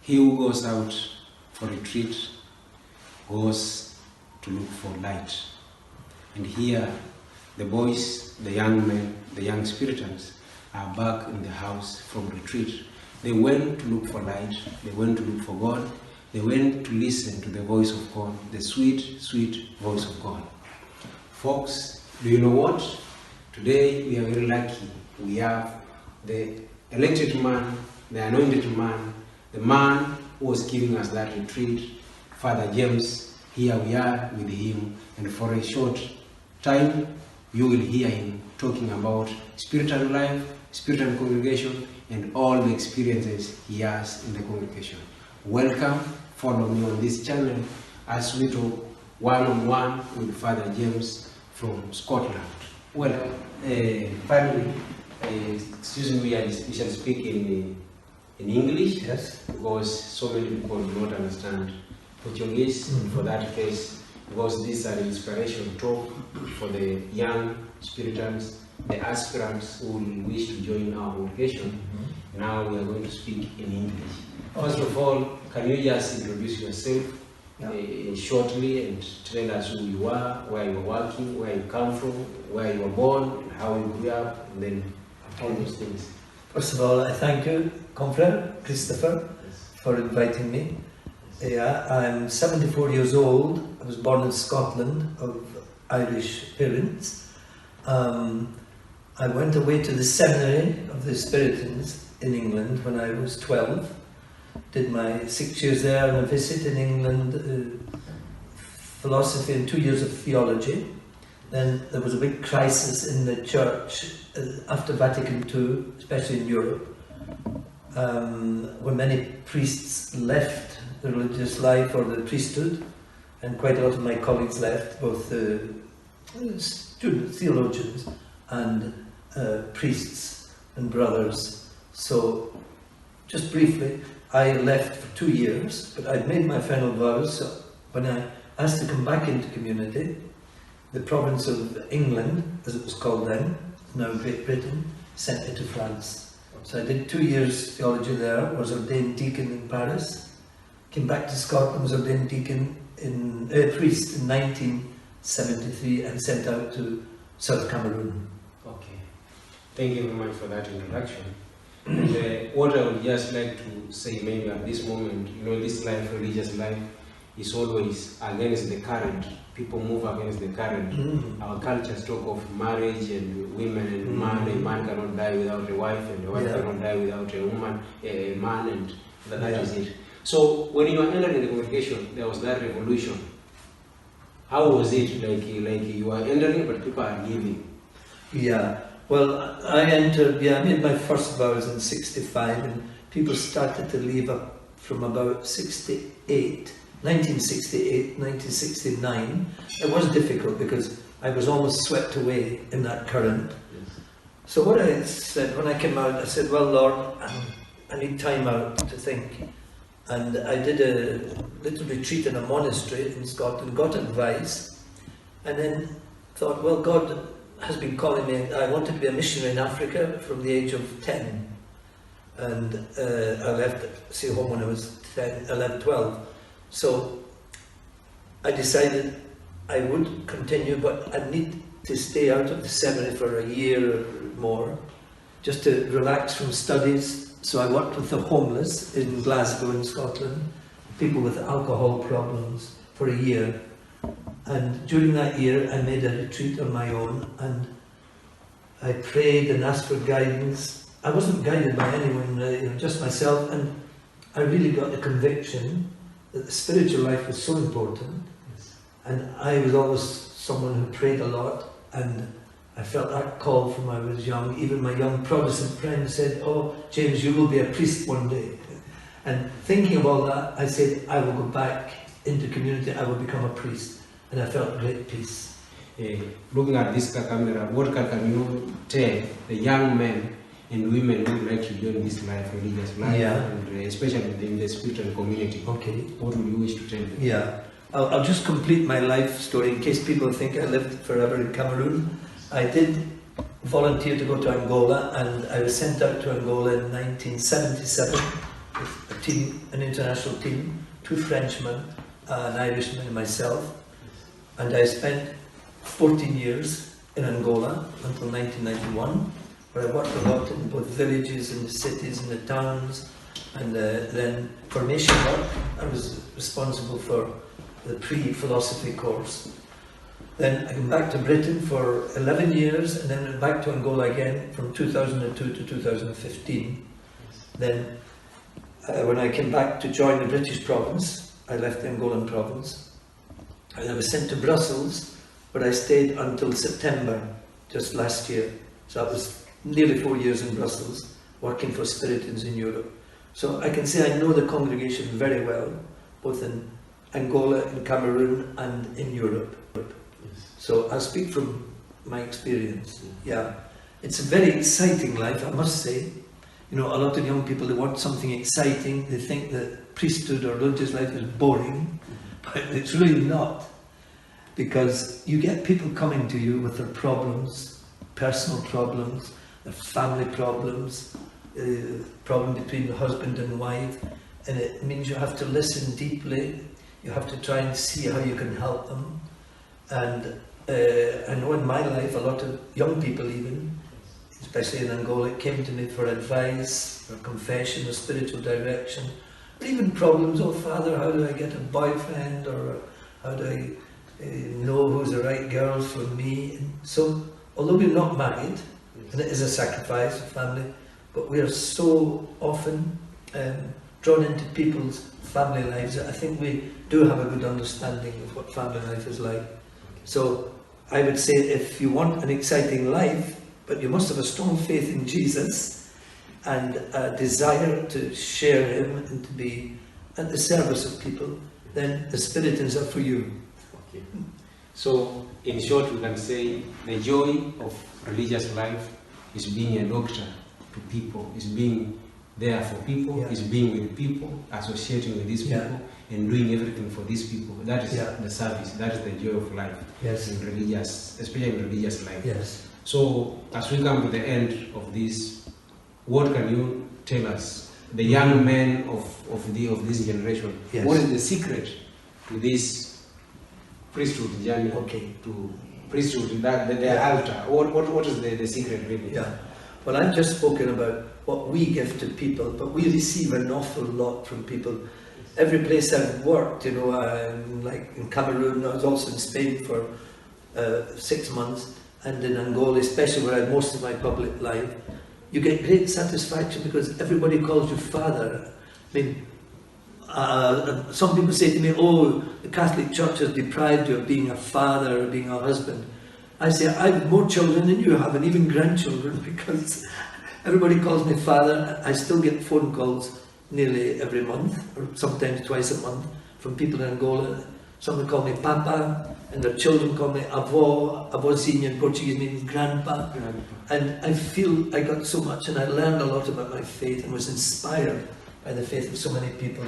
He who goes out for retreat goes to look for light. And here, the boys, the young men, the young Spiritans are back in the house from retreat. They went to look for light, they went to look for God, they went to listen to the voice of God, the sweet, sweet voice of God. Folks, do you know what? Today we are very lucky. We have the elected man, the anointed man, the man who was giving us that retreat, Father James. Here we are with him, and for a short time you will hear him talking about spiritual life, spiritual congregation, and all the experiences he has in the congregation. Welcome, follow me on this channel as we talk one-on-one with Father James from Scotland. Well, finally, excuse me, we shall speak in English, yes, because so many people do not understand Portuguese. For that case, because these are inspiration talk for the young Spiritans, the aspirants who will wish to join our congregation. Now we are going to speak in English. First of all, can you just introduce yourself shortly and tell us who you are, where you are working, where you come from, where you were born, how you grew up, and then all those things. First of all, I thank you, Confrere Christopher, for inviting me. I'm 74 years old. I was born in Scotland of Irish parents. I went away to the seminary of the Spiritans in England when I was 12. Did my 6 years there and a visit in England, philosophy and 2 years of theology. Then there was a big crisis in the church after Vatican II, especially in Europe, when many priests left the religious life or the priesthood, and quite a lot of my colleagues left, both student theologians and priests and brothers. So, just briefly, I left for 2 years, but I'd made my final vows. So when I asked to come back into community, the province of England, as it was called then, now Great Britain, sent me to France. So I did 2 years theology there, was ordained deacon in Paris, came back to Scotland, was ordained deacon in priest in 1973, and sent out to South Cameroon. Okay, thank you very much for that introduction. And what I would just like to say maybe at this moment, you know, this life, religious life, is always against the current. People move against the current. Our cultures talk of marriage and women and man. A man cannot die without a wife, and a wife cannot die without a woman, a man, and that is it. So when you were entering the congregation, there was that revolution. How was it? Like you were entering, but people are leaving. Yeah. Well, I entered. I made my first vows in '65, and people started to leave up from about 1968, 1969. It was difficult because I was almost swept away in that current. So what I said when I came out, I said, well, Lord, I need time out to think. And I did a little retreat in a monastery in Scotland, got advice, and then thought, well, God has been calling me. I wanted to be a missionary in Africa from the age of 10. And I left Sea Home when I was 10, 11, 12. So I decided I would continue, but I'd need to stay out of the seminary for a year or more, just to relax from studies. So I worked with the homeless in Glasgow in Scotland, people with alcohol problems, for a year. And during that year I made a retreat on my own, and I prayed and asked for guidance. I wasn't guided by anyone, just myself, and I really got the conviction that the spiritual life was so important. And I was always someone who prayed a lot, and I felt that call from when I was young. Even my young Protestant friends said, oh, James, you will be a priest one day. And thinking of all that, I said, I will go back into community, I will become a priest. And I felt great peace. Looking at this camera, what can you tell the young men and women who would like to join this life, religious life, and especially in the spiritual community? Okay. What would you wish to tell them? Yeah. I'll just complete my life story in case people think I lived forever in Cameroon. I did volunteer to go to Angola, and I was sent out to Angola in 1977 with a team, an international team, 2 Frenchmen, an Irishman and myself. And I spent 14 years in Angola until 1991, where I worked a lot in both villages and the cities and the towns, and then formation work. I was responsible for the pre-philosophy course. Then I came back to Britain for 11 years, and then went back to Angola again from 2002 to 2015. Then when I came back to join the British province, I left the Angolan province, and I was sent to Brussels, where I stayed until September, just last year. So that was nearly 4 years in Brussels, working for Spiritans in Europe. So I can say I know the congregation very well, both in Angola, in Cameroon, and in Europe. So I'll speak from my experience. Yeah, it's a very exciting life, I must say. You know, a lot of young people, they want something exciting. They think that priesthood or religious life is boring, but it's really not. Because you get people coming to you with their problems, personal problems, their family problems, problem between the husband and wife, and it means you have to listen deeply. You have to try and see how you can help them. And I know in my life, a lot of young people even, especially in Angola, came to me for advice, for confession, or spiritual direction, or even problems, oh Father, how do I get a boyfriend, or how do I know who's the right girl for me? And so, although we're not married, and it is a sacrifice of family, but we are so often drawn into people's family lives that I think we do have a good understanding of what family life is like. So I would say if you want an exciting life, but you must have a strong faith in Jesus and a desire to share him and to be at the service of people, then the Spiritans are for you. Okay. So in short, we can say the joy of religious life is being a doctor to people, is being there for people, is being with people, associating with these people, and doing everything for these people. That is the service, that is the joy of life, in religious, especially in religious life. Yes. So as we come to the end of this, what can you tell us, the young men of this generation, what is the secret to this priesthood journey, to priesthood, the altar? What is the secret really? Yeah. Well, I've just spoken about what we give to people, but we receive an awful lot from people. Every place I've worked, you know, like in Cameroon, I was also in Spain for 6 months, and in Angola, especially where I had most of my public life, you get great satisfaction because everybody calls you father. I mean, some people say to me, oh, the Catholic Church has deprived you of being a father or being a husband. I say, I have more children than you have, and even grandchildren, because everybody calls me father. I still get phone calls nearly every month, or sometimes twice a month, from people in Angola. Some call me papa, and their children call me avó. Avózinho in Portuguese means grandpa. And I feel I got so much, and I learned a lot about my faith and was inspired by the faith of so many people.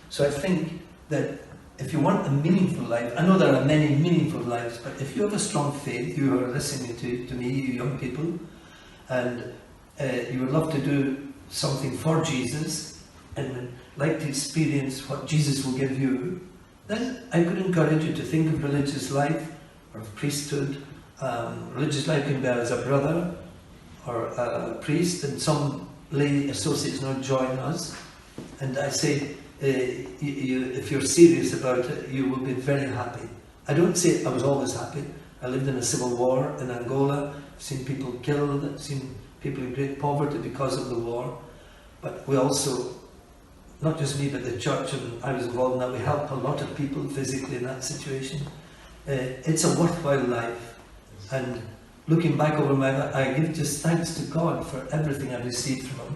So I think that if you want a meaningful life, I know there are many meaningful lives, but if you have a strong faith, you are listening to me, you young people, and you would love to do something for Jesus, and would like to experience what Jesus will give you, then I could encourage you to think of religious life, or of priesthood. Religious life can be as a brother, or a priest, and some lay associates now join us, and I say, if you're serious about it, you will be very happy. I don't say I was always happy. I lived in a civil war in Angola, I've seen people killed, I've seen people in great poverty because of the war. But we also, not just me, but the church, and I was involved in that, we help a lot of people physically in that situation. It's a worthwhile life. And looking back over my life, I give just thanks to God for everything I've received from him,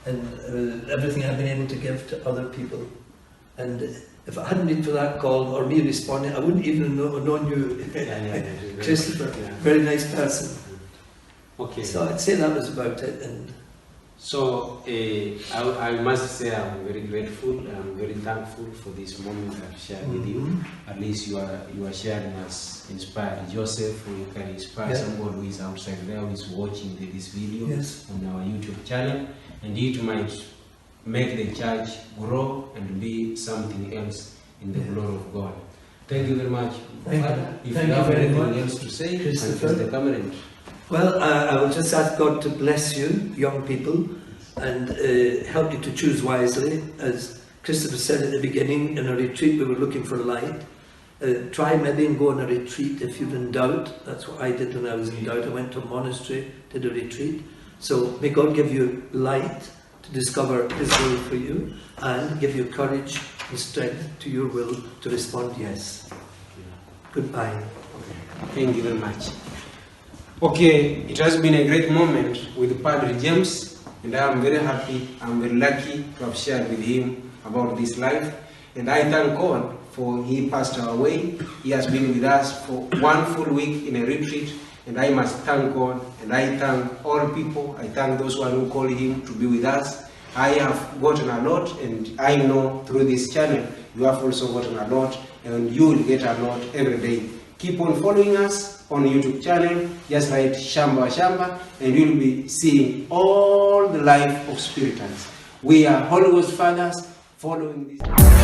and everything I've been able to give to other people. And if it hadn't been for that call, or me responding, I wouldn't even have known you, Christopher. Very nice person. Okay. So I'd say that was about it. And so I must say I'm very grateful, I'm very thankful for this moment I've shared with you. At least you are sharing has inspired Joseph, or you can inspire someone who is outside there, who is watching this video on our YouTube channel, and it might make the church grow and be something else in the glory of God. Thank you very much. Father, if you have anything else to say, Mr. Cameron. Well, I will just ask God to bless you, young people, and help you to choose wisely. As Christopher said at the beginning, in a retreat we were looking for light. Try maybe and go on a retreat if you're in doubt. That's what I did when I was in doubt. I went to a monastery, did a retreat. So may God give you light to discover His will for you, and give you courage and strength to your will to respond yes. Goodbye. Thank you very much. Okay, it has been a great moment with Padre James, and I am very happy, I'm very lucky to have shared with him about this life. And I thank God for he passed our way. He has been with us for 1 full week in a retreat, and I must thank God, and I thank all people. I thank those who call him to be with us. I have gotten a lot, and I know through this channel you have also gotten a lot, and you will get a lot every day. Keep on following us on YouTube channel. Just write Shamba Shamba, and you'll be seeing all the life of Spiritans. We are Holy Ghost fathers following this.